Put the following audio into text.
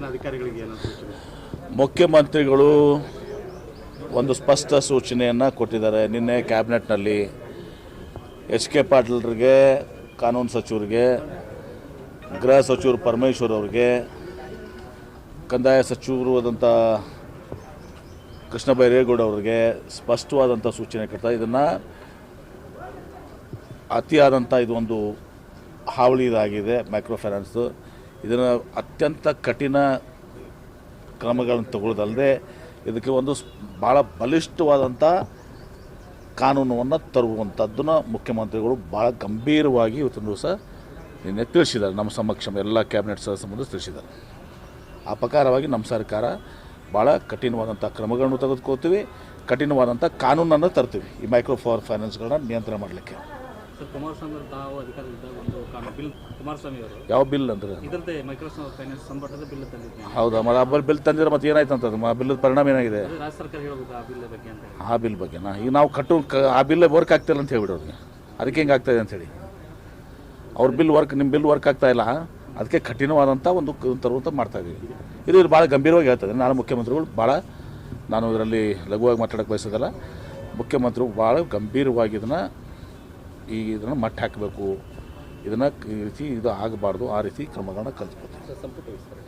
ತಾಲೂಕಿನ ಅಧಿಕಾರಿಗಳಿಗೆ ಏನು ಸೂಚನೆ? ಮುಖ್ಯಮಂತ್ರಿಗಳು ಒಂದು ಸ್ಪಷ್ಟ ಸೂಚನೆಯನ್ನು ಕೊಟ್ಟಿದ್ದಾರೆ. ನಿನ್ನೆ ಕ್ಯಾಬಿನೆಟ್ನಲ್ಲಿ ಎಚ್ ಕೆ ಪಾಟೀಲ್ರಿಗೆ, ಕಾನೂನು ಸಚಿವರಿಗೆ, ಗೃಹ ಸಚಿವರು ಪರಮೇಶ್ವರ್ ಅವರಿಗೆ, ಕಂದಾಯ ಸಚಿವರು ಆದಂಥ ಕೃಷ್ಣ ಬೈರೇಗೌಡ ಅವರಿಗೆ ಸ್ಪಷ್ಟವಾದಂಥ ಸೂಚನೆ ಕೊಡ್ತಾರೆ. ಇದನ್ನು ಅತಿಯಾದಂಥ ಇದು ಒಂದು ಹಾವಳಿ ಇದಾಗಿದೆ ಮೈಕ್ರೋ ಫೈನಾನ್ಸು. ಇದನ್ನು ಅತ್ಯಂತ ಕಠಿಣ ಕ್ರಮಗಳನ್ನು ತಗೊಳ್ಳೋದಲ್ಲದೆ ಇದಕ್ಕೆ ಒಂದು ಭಾಳ ಬಲಿಷ್ಠವಾದಂಥ ಕಾನೂನನ್ನು ತರುವಂಥದ್ದನ್ನು ಮುಖ್ಯಮಂತ್ರಿಗಳು ಭಾಳ ಗಂಭೀರವಾಗಿ ಇವತ್ತಿನ ದಿವಸ ನಿನ್ನೆ ತಿಳಿಸಿದ್ದಾರೆ. ನಮ್ಮ ಸಮಕ್ಷಮ ಎಲ್ಲ ಕ್ಯಾಬಿನೆಟ್ ಸದಸ್ಯರ ಮುಂದೆ ತಿಳಿಸಿದ್ದಾರೆ. ಆ ಪ್ರಕಾರವಾಗಿ ನಮ್ಮ ಸರ್ಕಾರ ಭಾಳ ಕಠಿಣವಾದಂಥ ಕ್ರಮಗಳನ್ನು ತೆಗೆದುಕೊಳ್ತೀವಿ, ಕಠಿಣವಾದಂಥ ಕಾನೂನನ್ನು ತರ್ತೀವಿ ಈ ಮೈಕ್ರೋ ಫೈನಾನ್ಸ್ಗಳನ್ನ ನಿಯಂತ್ರಣ ಮಾಡಲಿಕ್ಕೆ. ಕುಮಾರಸ್ವಾಮಿ ಅವರು ತಾವು ಅಧಿಕಾರ ಒಂದು ಬಿಲ್, ಕುಮಾರಸ್ವಾಮಿ ಅವರು ಯಾವ ಬಿಲ್ ಅಂದರೆ ಇದರದ್ದೇ ಮೈಕ್ರೋ ಫೈನಾನ್ಸ್ ಸಂಬಂಧದ ಬಿಲ್ ತಂದಿದ್ದಾರೆ. ಹೌದಾ? ಮತ್ತು ಆ ಬಿಲ್ ತಂದಿದ್ರೆ ಮತ್ತೆ ಏನಾಯ್ತು ಅಂತದ್ದು? ಆ ಬಿಲ್ ಪರಿಣಾಮ ಏನಾಗಿದೆ? ರಾಜ್ಯ ಸರ್ಕಾರ ಹೇಳ್ಬೋದು ಆ ಬಿಲ್ ಬಗ್ಗೆ ಅಂತ. ಆ ಬಿಲ್ ಬಗ್ಗೆನಾ? ಈಗ ನಾವು ಆ ಬಿಲ್ ವರ್ಕ್ ಆಗ್ತಿಲ್ಲ ಅಂತ ಹೇಳ್ಬಿಡೋರಿಗೆ, ಅದಕ್ಕೆ ಹೆಂಗೆ ಆಗ್ತಾಯಿದೆ ಅಂಥೇಳಿ. ಅವ್ರ ಬಿಲ್ ವರ್ಕ್, ನಿಮ್ಮ ಬಿಲ್ ವರ್ಕ್ ಆಗ್ತಾಯಿಲ್ಲ, ಅದಕ್ಕೆ ಕಠಿಣವಾದಂಥ ಒಂದು ತರುವಂಥ ಮಾಡ್ತಾಯಿದ್ದೀವಿ. ಇದು ಭಾಳ ಗಂಭೀರವಾಗಿ ಹೇಳ್ತದೆ. ನಾನು ಮುಖ್ಯಮಂತ್ರಿಗಳು ನಾನು ಇದರಲ್ಲಿ ಲಘುವಾಗಿ ಮಾತಾಡೋಕ್ಕೆ ಬಯಸೋದಲ್ಲ. ಮುಖ್ಯಮಂತ್ರಿಗಳು ಭಾಳ ಗಂಭೀರವಾಗಿ ಇದನ್ನು ಮಟ್ಟ ಹಾಕಬೇಕು, ಇದನ್ನು ಈ ರೀತಿ ಇದು ಆಗಬಾರ್ದು, ಆ ರೀತಿ ಕ್ರಮಗಳನ್ನ ಕಲ್ತ್ಕೊತೀವಿ.